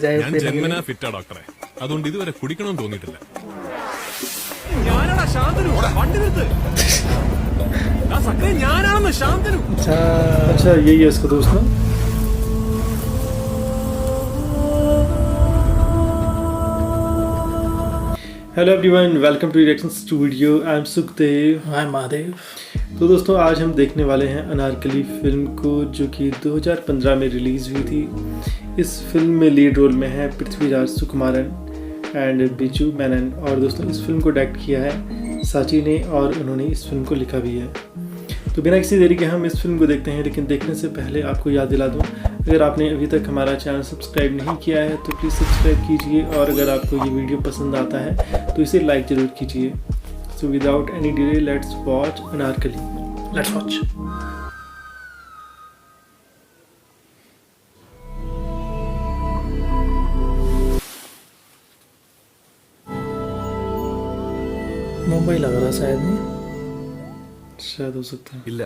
ഞാൻ ജന്മനാ ഫിറ്റാ ഡോക്ടറെ, അതുകൊണ്ട് ഇതുവരെ കുടിക്കണമെന്ന് തോന്നിയിട്ടില്ല. ഞാനാണെന്ന് ശാന്തനു. अच्छा यही है इसका दोस्त ना. Hello everyone, welcome to reaction studio. I am Sukhdev. Hi Mahadev. तो दोस्तों आज हम देखने वाले हैं अनारकली फिल्म को, जो कि 2015 में रिलीज़ हुई थी. इस फिल्म में लीड रोल में है पृथ्वीराज सुकुमारन एंड बिजू मेनन. और दोस्तों इस फिल्म को डायरेक्ट किया है साची ने और उन्होंने इस फिल्म को लिखा भी है. तो बिना किसी देरी के हम इस फिल्म को देखते हैं, लेकिन देखने से पहले आपको याद दिला दूं, अगर आपने अभी तक हमारा चैनल सब्सक्राइब नहीं किया है तो प्लीज़ सब्सक्राइब कीजिए, और अगर आपको ये वीडियो पसंद आता है तो इसे लाइक ज़रूर कीजिए. So without any delay let's watch Anarkali. Let's watch. Mumbai लग रहा शायद. नहीं शायद हो सकता है. ഇല്ല,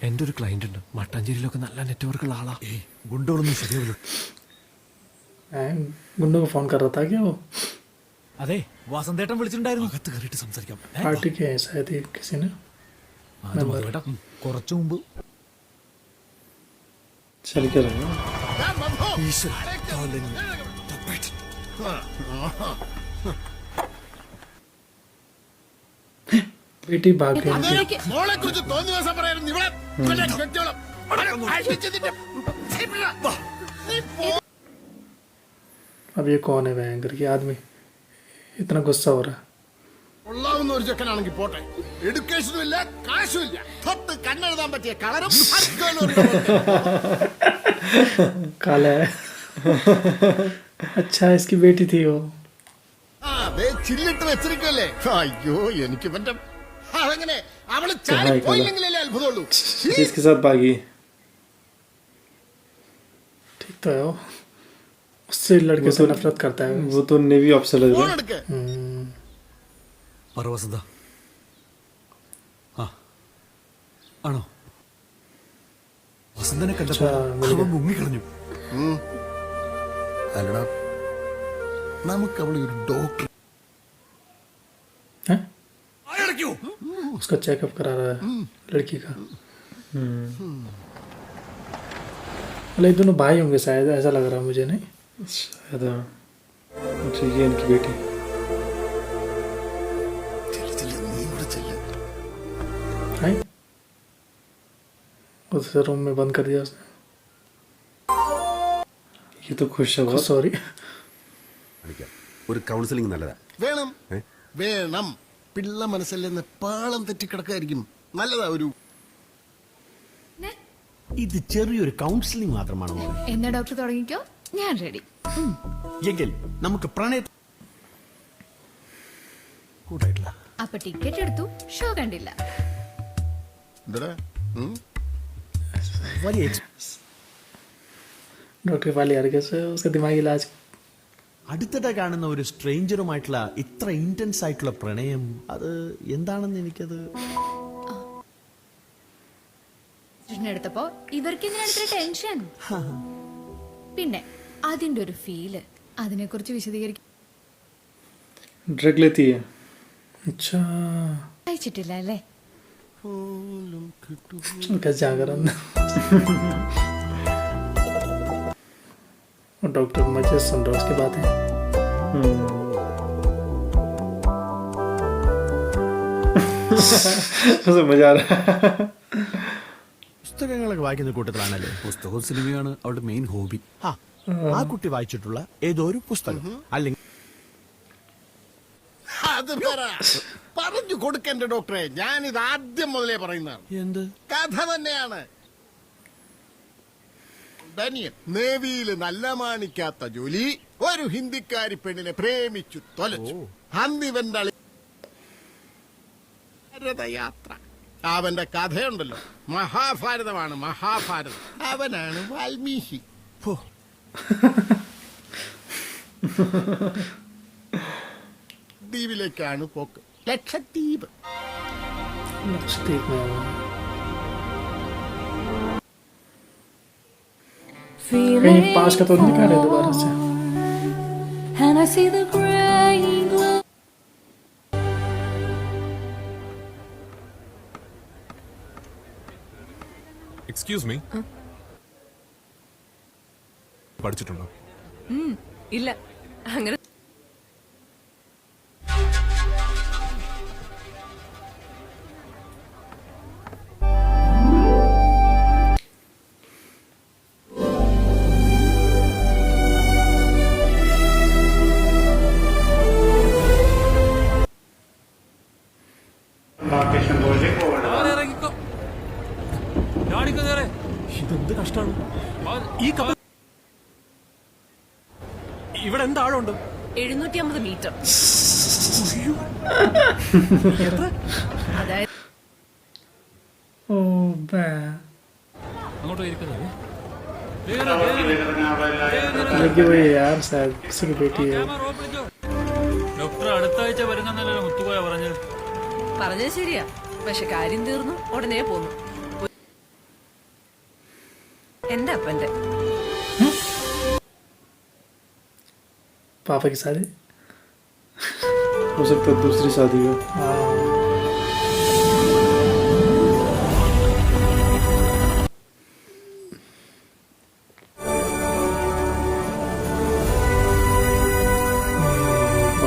എന്റെ ഒരു ക്ലയന്റ് ഉണ്ട് മട്ടാഞ്ചേരിയിലൊക്കെ നല്ല നെറ്റ്വർക്ക് ഉള്ള ആളാ. ഗുണ്ടകളൊന്നും ശരിയാവില്ല. गुंडों को फोन कर रहा था क्या वो? അതെ, വാസന്തേട്ടൻ വിളിച്ചിട്ടുണ്ടായിരുന്നു. അകത്ത് കയറിയിട്ട് സംസാരിക്കാം. पार्टी के है शायद ये किसी ने. കുറച്ചു മുമ്പ് चल क्या रहा है. बेटी भाग गई. अब ये कौन है भयंकर की आदमी, इतना गुस्सा हो रहा है. ഉള്ളാവുന്ന ഒരു ചെക്കനാണെങ്കിൽ പോട്ടെ, എഡ്യൂക്കേഷനും ഇല്ല കാശും ഇല്ല, തൊട്ട് കണ്ണെഴുതാൻ പറ്റിയ കളറും काला है. अच्छा इसकी बेटी थी वो. ചില്ലിട്ട് വെച്ചിരിക്കല്ലേ. അയ്യോ എനിക്ക് പറ്റും അതങ്ങനെ അവള് ചാടി പോയില്ലെങ്കിലല്ലേ അത്ഭുതമുള്ളൂ. इसके साथ भागी. ठीक तो है वो. उससे लड़के से नफरत करता है वो तो नेवी ऑफिसर लग रहा है. വസന്ത ആണോ? വസന്തനെ കണ്ടപ്പോ അവൻ മുങ്ങിക്കളഞ്ഞു. അല്ലടാ, നമുക്ക് അവളെ ഒരു ഡോക്ടർ उसका चेकअप करा रहा है लड़की का. ये दोनों भाई होंगे शायद, ऐसा लग रहा है मुझे. नहीं शायद. अच्छा ये इनकी बेटी. है उसे रूम में बंद कर दिया उसने. ये तो खुश है बहुत. सॉरी. ഒരു കൗൺസിലിംഗ് നല്ലതാ. വേണം വേണം. പിള്ള മനസ്സല്ലെന്ന് പാളം തെറ്റിക്കിടക്കായിരിക്കും. നല്ലതാ ഒരു. ഇത് ചെറിയൊരു കൗൺസിലിംഗ് മാത്രമാണ് മോനെ. എന്നാ ഡോക്ടർ തുടങ്ങിക്കോ, ഞാൻ റെഡി. എങ്കിൽ നമുക്ക് പ്രണയ കൂട്ടായിട്ടില്ല. അപ്പൊ ടിക്കറ്റ് എടുത്തു, ഷോ കണ്ടില്ല. എന്താ വലിയ डॉक्टर वाले यार कैसे उसका दिमागी इलाज. അടുത്തിടെ കാണുന്ന ഒരു സ്ട്രേഞ്ചറുമായിട്ടുള്ള ഇത്ര ഇന്റൻസ് ആയിട്ടുള്ള പ്രണയം, അത് എന്താണെന്ന് എനിക്കത്. എടുത്തപ്പോ ഇവർക്ക് എന്തിനാണ് ടെൻഷൻ? പിന്നെ അതിന്റെ ഒരു ഫീല്, അതിനെ കുറിച്ച് വിശദീകരിക്കും. ड्रग लेती है. अच्छा കഴിച്ചിട്ടില്ല അല്ലേ? क्या जागरण. और डॉक्टर मजे सुन रहा उसकी बातें. मजा आ रहा है. പുസ്തകങ്ങളൊക്കെ വായിക്കുന്ന കൂട്ടത്തിലാണല്ലേ? പുസ്തകവും സിനിമയാണ് അവളുടെ മെയിൻ ഹോബി. ആ കുട്ടി വായിച്ചിട്ടുള്ള ഏതോ ഒരു പുസ്തകം അല്ലെങ്കിൽ അത് പറഞ്ഞു കൊടുക്കണ്ട ഡോക്ടറെ. ഞാനിത് ആദ്യം മുതലേ പറയുന്നതാണ്. എന്ത് കഥ തന്നെയാണ്. ഡനിയൻ നേവിയില് നല്ല മാണിക്കാത്ത ജോലി, ഒരു ഹിന്ദിക്കാരി പെണ്ണിനെ പ്രേമിച്ചു തൊലച്ചു. അന്നിവന്റെ യാത്ര. അവന്റെ കഥയുണ്ടല്ലോ, മഹാഭാരതമാണ്. മഹാഭാരതം. അവനാണ് വാൽമീകി. ദ്വീപിലേക്കാണ് പോക്ക്. ലക്ഷദ്വീപ്. लक्षद्वीप में कहीं पास का तो नहीं कर रहे दोबारा से. And I see the gray glow. Excuse me, പഠിച്ചിട്ടുണ്ടോ? ഇല്ല അങ്ങനെ ഇതെന്ത് കഷ്ടാണ് ഈ കപ്പ. ഇവിടെ എന്താളുണ്ട്? 750 മീറ്റർ. അതായത് Oh man. അങ്ങോട്ട് ഇരിക്കുന്നത്. लगी हुई है यार, शायद किसी की बेटी है. ഡോക്ടർ അടുത്ത ആഴ്ച വരുന്നല്ലോ മുത്തുകോയ പറഞ്ഞത്. പറഞ്ഞത് ശരിയാ, പക്ഷെ കാര്യം തീർന്നു ഉടനെ പോന്നു. എന്റെ അപ്പന്റെ पापा की शादी. हो सकता है दूसरी शादी हो.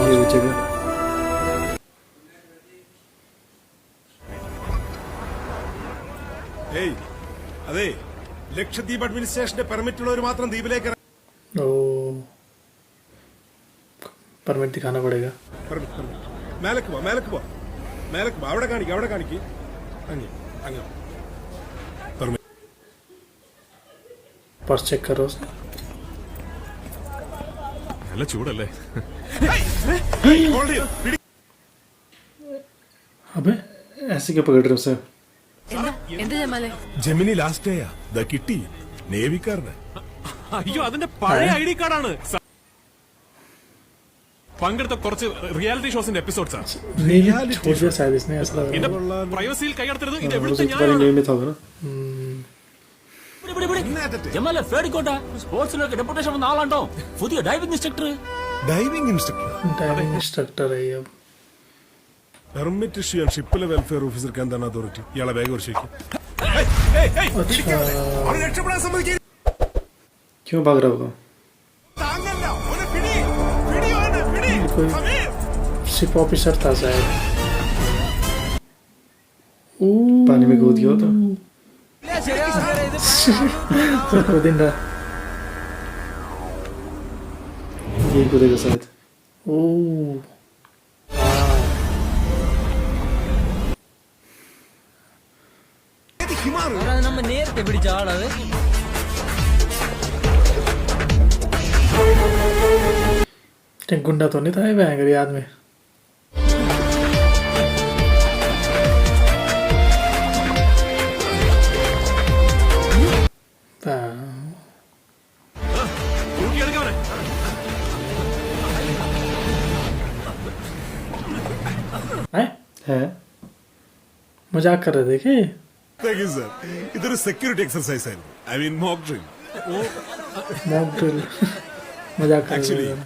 ये वो जगह. ഏയ് അതെ, ലക്ഷദ്വീപ് അഡ്മിനിസ്ട്രേഷന്റെ പെർമിറ്റ് ഉള്ളവർ മാത്രം ദ്വീപിലേക്ക് ओ परमिट दिखाना पड़ेगा. മേലക്ക് പോ, മേലക്ക് പോ, മേലക്ക് പോ. അവിടെ കാണിക്കും, അവിടെ കാണിക്കും. അങ്ങ് അങ്ങ് പെർമിറ്റ്. पर्स चेक करो. നല്ല ചൂടല്ലേ? अबे ऐसे क्या पकड़ रहे हो सर? എന്ത് ജമാലെ? ജെമിനി ലാസ്റ്റ് ഡേയാ, ദാ കിട്ടി നേവിക്കാരന്. അയ്യോ, അതിന്റെ പഴയ ID കാർഡാണ്. പങ്കെടുത്ത കുറച്ച് റിയാലിറ്റി ഷോസിന്റെ എപ്പിസോഡ്സാ. नहीं छोड़ दिया शायद इसने, ऐसा लग എന്റെ रहा है. പ്രൈവസിയിൽ കൈയടത്തരുത്. ഇത് हो എവിടുത്തെ सकता है ഞാനാണ്? न्यू में था ना. ജമാലെ പേടിക്കോട്ടെ, സ്പോർട്സിലൊക്കെ ഡെപ്യൂട്ടേഷൻ വന്ന ആളാണ്ടോ പുതിയ diving instructor. Diving instructor, driving instructor है ये. अब പെർമിറ്റ് ഇഷ്യൂ ചെയ്യാൻ ഷിപ്പിലെ വെൽഫെയർ ഓഫീസർക്ക് എന്താണ് അതോറിറ്റി? ഇയാളെ വേഗം ഒരു ശരിക്കും രക്ഷപ്പെടാൻ സമ്മതിക്കില്ല. क्यों भाग रहा होगा? शिप ऑफिसर था शायद. पानी में कूद गया हो तो दिन रहा. यही कूदेगा शायद. നമ്മ നേരത്തെ പിടിച്ച ആളത്. गुंडा तो नहीं था ये भयंकर याद में. തൂക്കിയെടുക്കവനെ. है मजाक कर रहे थे कि സർ, ഇതൊരു സെക്യൂരിറ്റി എക്സർസൈസ് ആയിരുന്നു. I mean mock drill. Mock drill. मजाक कर Actually- रहे थे.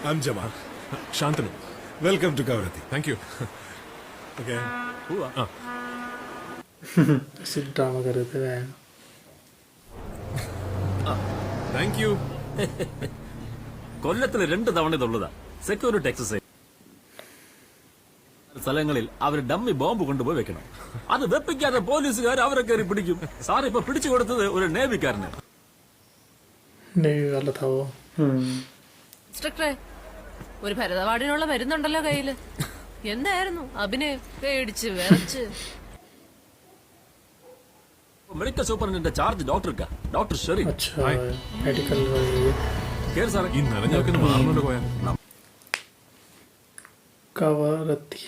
I'm Jamal. Shantanu, welcome to Kavaratti. Thank you. Okay, ऐसे ड्रामा कर रहे थे भैया. Thank you. കൊല്ലത്തിൽ 2 തവണ ഇതുള്ളതാ സെക്യൂരിറ്റി എക്സസൈസ്. സ്ഥലങ്ങളിൽ അവർ ഡമ്മി ബോംബ് കൊണ്ടുപോയി വെക്കണം. അത് വെപ്പിക്കാതെ പോലീസുകാർ അവരെ കയറി പിടിക്കും. സാർ ഇപ്പൊ പിടിച്ചു കൊടുത്തത് ഒരു നേവിക്കാരന്. नेवी वाला था वो. ഇൻസ്ട്രക്ടറെ, ഒരു ഭരതവാടിനുള്ള മരുന്നുണ്ടല്ലോ കയ്യില്. എന്തായിരുന്നു അഭിനയം? പേടിച്ച് വിറച്ച്. മെഡിക്കൽ സൂപ്പറിന്റെ ചാർജ് ഡോക്ടർക്കാ, ഡോക്ടർ ഷെറി. अच्छा मेडिकल കേറി സാറേ. ഈ നനഞ്ഞൊക്കെ മാറുന്നുണ്ട് പോയാ. കവരത്തി.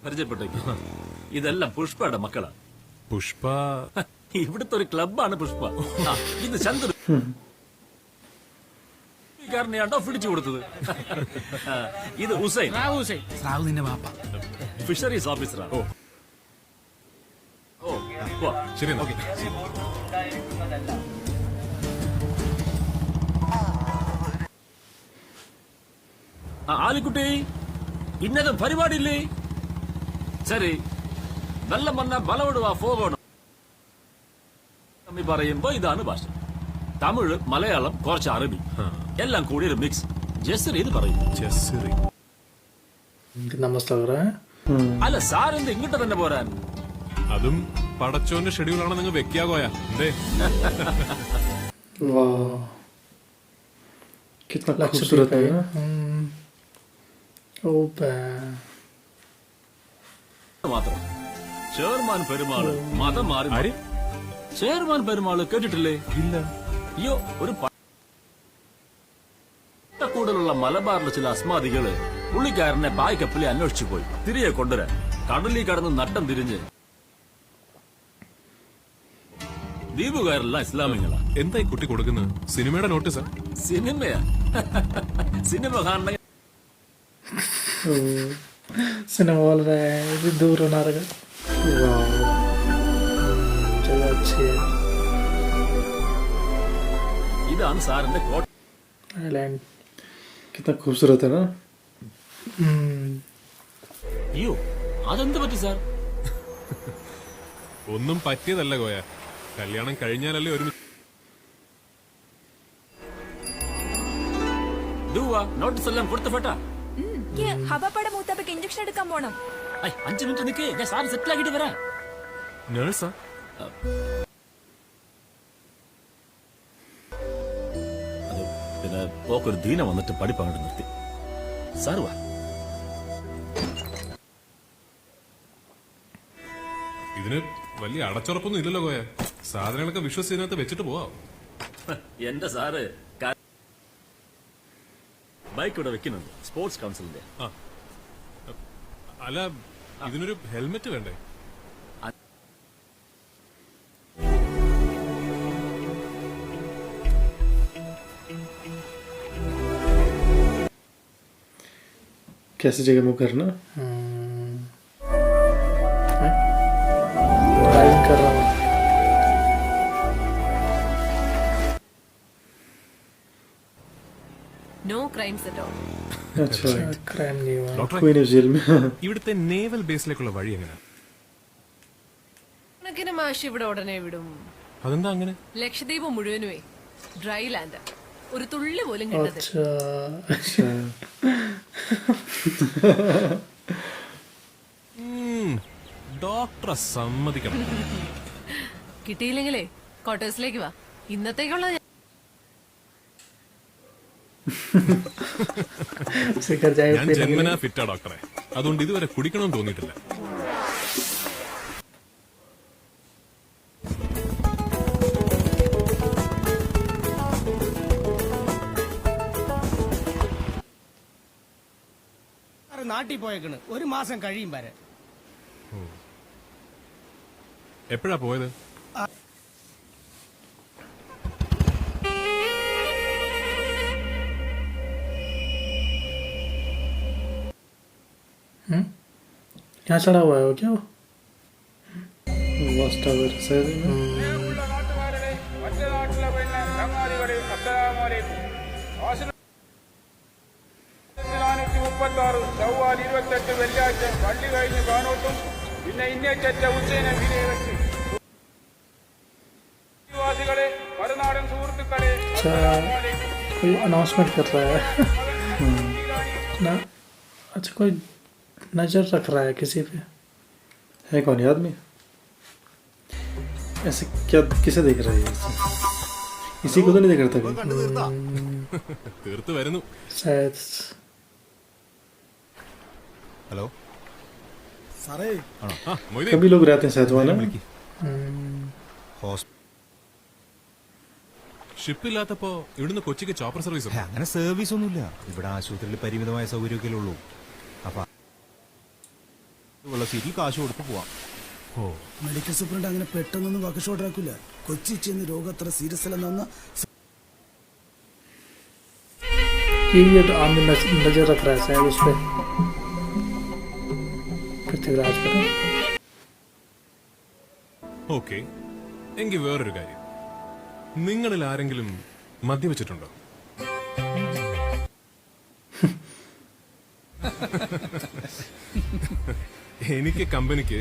പരിചയപ്പെട്ടേക്ക്. ഇതെല്ലാം പുഷ്പയുടെ മക്കളാ. പുഷ്പ ഇവിടുത്തെ ഒരു ക്ലബാണ് പുഷ്പ. ഇത് ചന്ദ്ര. കാരനെയാണോ പിടിച്ചു കൊടുത്തത്? ഇത് ഹുസൈൻ, സ്രാവ് നിന്റെ വാപ്പ. ഫിഷറീസ് ഓഫീസറാ. ഓ വാ. ശരി എന്നാ. ആലിക്കുട്ടി, ഇന്നത്തെ പരിപാടിയില്ലേ? ശരി, വെള്ളം വന്നാൽ ബലവിടുവാ പോകണം. പറയുമ്പോ ഇതാണ് ഭാഷ. തമിഴ്, മലയാളം, കുറച്ച് അറബി എല്ലാം കൂടി ഒരു മിക്സ്. ജെസറി ഇത് പറയും. നമസ്തേ അല്ല സാർ എന്ത് ഇങ്ങോട്ട് തന്നെ പോരാൻ? അതും പടച്ചോന്റെ ഷെഡ്യൂൾ ആണ്. നിങ്ങൾ വെക്കാകോയാ എന്തേ? वाह कितना खूबसूरत है ना? മാത്രം ചേർമാൻ പെരുമാള് മതം മാറി. ചേർമാൻ പെരുമാള് കേട്ടിട്ടില്ലേ? ഇല്ല. അയ്യോ, ഒരു കൂടുതലുള്ള മലബാറിലെ ചില അസ്മാദികള് പുള്ളിക്കാരനെ പായ്ക്കപ്പലി അന്വേഷിച്ചു പോയി. തിരികെ കൊണ്ടുവരാൻ കടലിൽ കടന്ന് നട്ടം തിരിഞ്ഞ്. ദ്വീപുകാരെല്ലാം ഇസ്ലാമികളാ. എന്തായി കുട്ടി കൊടുക്കുന്നത്? സിനിമയുടെ നോട്ടീസാ? സിനിമയാ? സിനിമ കാണണ सिनेमा बोल रहा है ये दूर होना रहेगा. चलो अच्छी है. ഇതാണ് സാറിന്റെ കോട്ട. आइलैंड. कितना खूबसूरत है ना? അയ്യോ, അതെന്ത് പറ്റി സാർ? ഒന്നും പറ്റിയതല്ല കോയ. കല്യാണം കഴിഞ്ഞാലല്ലേ ഒരുമിച്ച്. നോട്ടീസ് എല്ലാം കൊടുത്ത ഫേട്ടാ. ഹബപ്പട മൂത്തപ്പക്ക് ഇഞ്ചക്ഷൻ എടുക്കാൻ പോണം. 5 മിനിറ്റ് നിൽക്കേ, ഞാൻ സാറ് സെറ്റിൽ ആക്കിട്ട് വരാം. നേഴ്സാ? അത് പിന്നെ പോക്കൊരു ദീന വന്നിട്ട് പഠിപ്പങ്ങോട്ട് നിർത്തി. സാറ് വാ. ഇതിന് വലിയ അടച്ചുറപ്പൊന്നും ഇല്ലല്ലോ കോയ. സാധനങ്ങളൊക്കെ വിശ്വസിച്ച് ഇതിനകത്ത് വെച്ചിട്ട് പോവാം. എന്റെ സാറ് ബൈക്ക് ഇവിടെ വെക്കുന്നുണ്ട്, സ്പോർട്സ് കൗൺസിലിന്റെ. അല്ല, ഇതിനൊരു ഹെൽമെറ്റ് വേണ്ടേ? कैसी जगह मूव करना? ड्राइविंग कर रहा हूँ. No crimes at all. अच्छा, क्राइम नहीं हुआ. ഡോക്ടറെ, कोई नहीं जेल में. ഇവിടുത്തെ നേവൽ ബേസിലേക്കുള്ള വഴി എങ്ങനെയാ? കണക്കിന് മാഷ് ഇവിടെ ഉടനെ വിടും. അതെന്താ അങ്ങനെ? ലക്ഷദ്വീപ് മുഴുവനുമേ ഡ്രൈ ലാൻഡ്, ഒരു തുള്ളി പോലും കിട്ടത്തില്ല. अच्छा. ഡോക്ടറെ സമ്മതിക്കണം. കിട്ടിയില്ലെങ്കിലേ ക്വാർട്ടേഴ്സിലേക്ക് വാ. ഇന്നത്തേക്കുള്ള सिकर जाएगा. ഞാൻ ജന്മനാ ഫിറ്റാ ഡോക്ടറെ. അതുകൊണ്ട് ഇതുവരെ കുടിക്കണമെന്ന് തോന്നിയിട്ടില്ല. നാട്ടിൽ പോയേക്കണ്, ഒരു മാസം കഴിയും വരെ. എപ്പോഴാ പോയത്? यहाँ चढ़ा हुआ है वो क्या? वास्ट टावर शायद है ना? अच्छा, कोई अनाउंसमेंट कर रहा है. ना, अच्छा कोई नजर रख रहा है किसी पे. है कौन ये आदमी? ऐसे क्या किसे देख रहा है ये ऐसे? इसी को तो नहीं देख रहा था कहीं? തീർത്ത് വരുന്നു. शायद. ഹലോ സാറേ, ആ, മൊയ്തീൻ. कभी लोग रहते हैं शायद वहाँ ना? ഷിപ്പില്ലാത്തപ്പോ ഇവിടുന്ന് കൊച്ചിക്ക് ചോപ്പർ സർവീസ് അങ്ങനെ സർവീസ് ഒന്നുമില്ല ഇവിടെ. ആശുപത്രിയിൽ പരിമിതമായ സൗകര്യമൊക്കെ ഉള്ളൂ. അപ്പൊ ഉള്ള സീറ്റിൽ കാശ് കൊടുത്ത് പോവാം. മെഡിക്കൽ സൂപ്രണ്ട് അങ്ങനെ പെട്ടെന്നൊന്നും വർക്ക്ഷോട്ട് ആക്കൂല. കൊച്ചി ചെന്ന് രോഗം അത്ര സീരിയസ് അല്ലെന്ന ये तो आमिर नजर रख रहा है शायद उस पर पृथ्वीराज पर. ഓക്കെ, എങ്കിൽ വേറൊരു കാര്യം. നിങ്ങളിൽ ആരെങ്കിലും മദ്യവെച്ചിട്ടുണ്ടോ? എനിക്ക് കമ്പനിക്ക്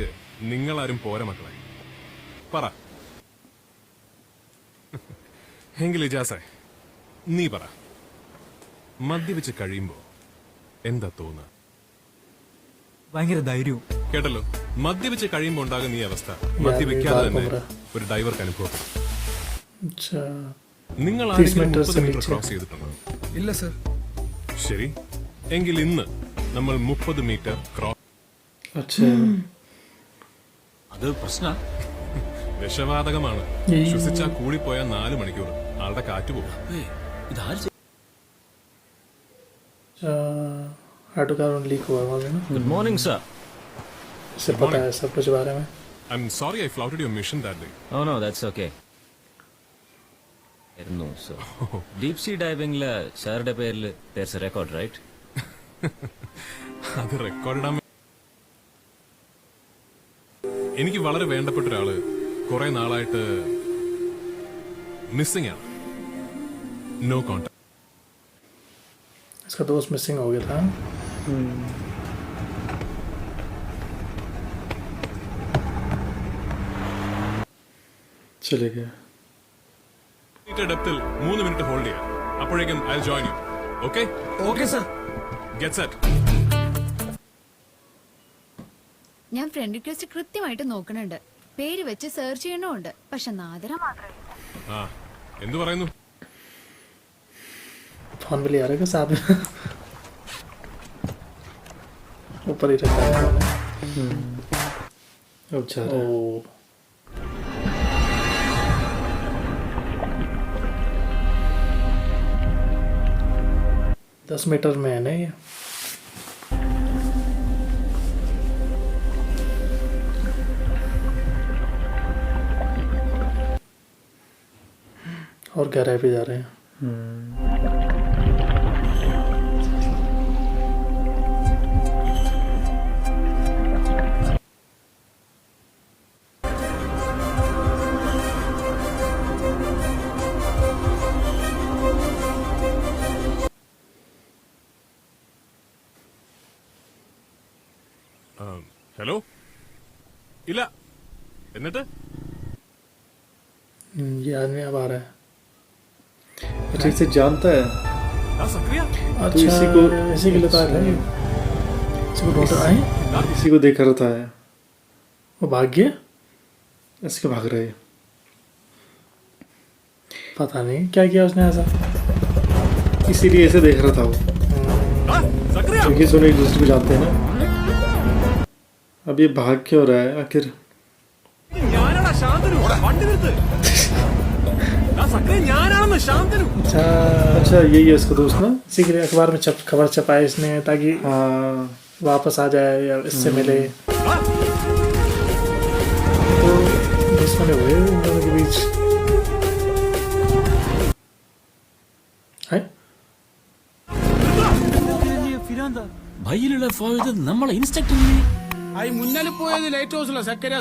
നിങ്ങളാരും പോരാ മക്കളെ. പറ. എങ്കിൽ ഇജാസേ, നീ പറ, മദ്യവെച്ച് കഴിയുമ്പോ എന്താ തോന്നുക? ഭയങ്കര ധൈര്യവും. കേട്ടല്ലോ, മദ്യവെച്ച് കഴിയുമ്പോ ഉണ്ടാകുന്ന ഈ അവസ്ഥ മദ്യവെക്കാതെ തന്നെ ഒരു ഡൈവർക്ക് അനുഭവപ്പെടും. अच्छा നിങ്ങൾ 30 ആരെങ്കിലും മീറ്റർ 30 മീറ്റർ ശ്രമിച്ചു. ക്രോസ് ചെയ്തിട്ടുണ്ടോ? ഇല്ല സർ. ശരി, എങ്കിൽ ഇന്ന് നമ്മൾ 30 മീറ്റർ ക്രോസ്. अच्छा അത് പ്രശ്ന വിഷവാതകമാണ്. ശ്വസിച്ചാൽ കൂടിപ്പോയാൽ 4 മണിക്കൂർ ആളുടെ കാറ്റ് പോകും. ഇതാര് हाइड्रोकार्बन लीक हुआ वहाँ पे ना. Good morning sir. इससे पता है सब कुछ बारे में. I am sorry I flouted your mission that day. Oh no that's okay. Sir deep sea ഡൈവിംഗില് സാറുടെ പേരിൽ there's a record, right? അത് റെക്കോർഡ് ഇടാൻ എനിക്ക് വളരെ വേണ്ടപ്പെട്ട ഒരാള് കുറെ നാളായിട്ട് മിസ്സിംഗ് ആണ്. No contact. इसका दोस्त मिसिंग हो गया था. चले गया. മീറ്റർ ഡെപ്തിൽ 3 മിനിറ്റ് ഹോൾഡ് ചെയ്യാം. അപ്പോഴേക്കും I join you. Okay okay sir. Get set. ഞാൻ ഫ്രണ്ട് റിക്വസ്റ്റ് കൃത്യമായിട്ട് നോക്കണുണ്ട്. പേര് വെച്ച് സെർച്ച് ചെയ്യണമുണ്ട്. പക്ഷെ നാദര മാത്രമേ. ആ, എന്തു പറയുന്നു? फोन भी ले आ रहा है साथ में. ऊपर ही रहता है. अब जा रहा है. ओ 10 मीटर में है ना ये. और गहराई पे जा रहे हैं. ഹലോ. ഇല്ല, എന്നിട്ട് ये आदमी अब आ रहा है. अच्छा इसे जानता है. സക്രിയ. अच्छा इसी के लिए तो आ रहा है. इसी को ढूंढ रहा है. इसी को देखा रहता है. वो भाग गया. इसके भाग रहे हैं. पता नहीं क्या किया उसने ऐसा. इसीलिए ऐसे देख रहा था वो. സക്രിയ. क्योंकि दोनों एक दूसरे को जानते हैं ना. अब ये भाग क्यों रहा है आखिर? ഞാനാടാ ശാന്തനു. വണ്ടി നിർത്ത്. സക്രിയ ഞാനാണെന്ന് ശാന്തനു. अच्छा अच्छा यही है इसका दोस्त ना. इसी के लिए अखबार में खबर छपाई इसने ताकि हाँ वापस आ जाए या इससे मिले. तो दुश्मनी हुए इन दोनों के बीच. है ഭയ്യിലുള്ള ഫോയത് നമ്മളെ ഇൻസ്ട്രക്ടർ അയി മുന്നിൽ പോയത് ലൈറ്റ് ഹൗസിലെ സക്കര.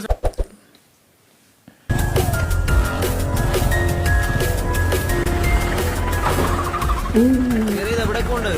എവിടെ കൊണ്ട്